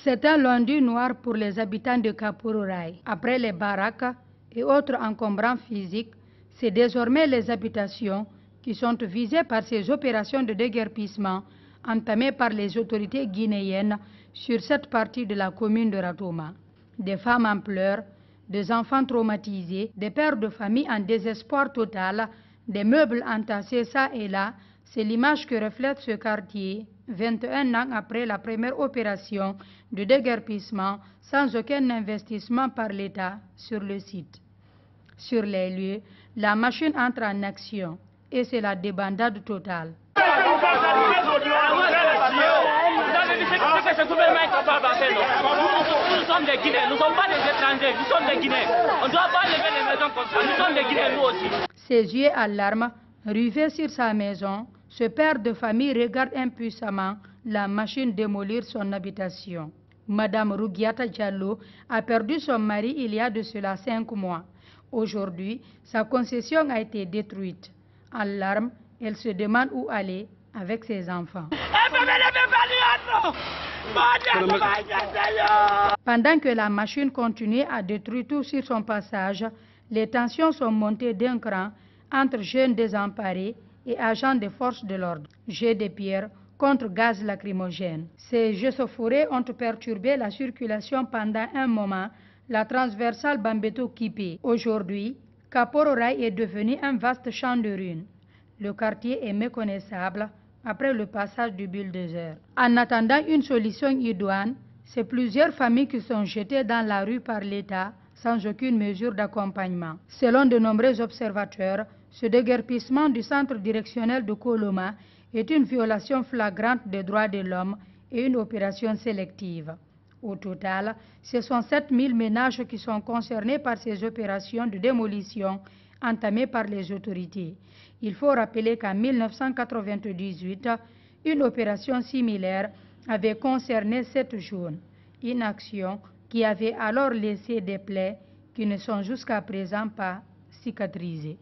C'est un lundi noir pour les habitants de Kapororaï. Après les baraques et autres encombrants physiques, c'est désormais les habitations qui sont visées par ces opérations de déguerpissement entamées par les autorités guinéennes sur cette partie de la commune de Ratoma. Des femmes en pleurs, des enfants traumatisés, des pères de famille en désespoir total, des meubles entassés çà et là, c'est l'image que reflète ce quartier 21 ans après la première opération de déguerpissement sans aucun investissement par l'État sur le site. Sur les lieux, la machine entre en action et c'est la débandade totale. Nous sommes des Guinéens, nous ne sommes pas des étrangers, nous sommes des Guinéens. On ne doit pas lever les maisons comme ça, nous sommes des Guinéens nous aussi. Ses yeux à larmes, rivés sur sa maison, ce père de famille regarde impuissamment la machine démolir son habitation. Madame Rougiata Diallo a perdu son mari il y a de cela 5 mois. Aujourd'hui, sa concession a été détruite. En larmes, elle se demande où aller avec ses enfants. Pendant que la machine continuait à détruire tout sur son passage, les tensions sont montées d'un cran entre jeunes désemparés et agents des forces de l'ordre. Jets de pierres contre gaz lacrymogène. Ces échauffourées ont perturbé la circulation pendant un moment, la transversale Bambeto-Kipé. Aujourd'hui, Kapororaï est devenu un vaste champ de ruines. Le quartier est méconnaissable après le passage du bulldozer. En attendant une solution idoine, c'est plusieurs familles qui sont jetées dans la rue par l'État sans aucune mesure d'accompagnement. Selon de nombreux observateurs, ce déguerpissement du centre directionnel de Koloma est une violation flagrante des droits de l'homme et une opération sélective. Au total, ce sont 7000 ménages qui sont concernés par ces opérations de démolition entamées par les autorités. Il faut rappeler qu'en 1998, une opération similaire avait concerné 7 zones, une action qui avait alors laissé des plaies qui ne sont jusqu'à présent pas cicatrisées.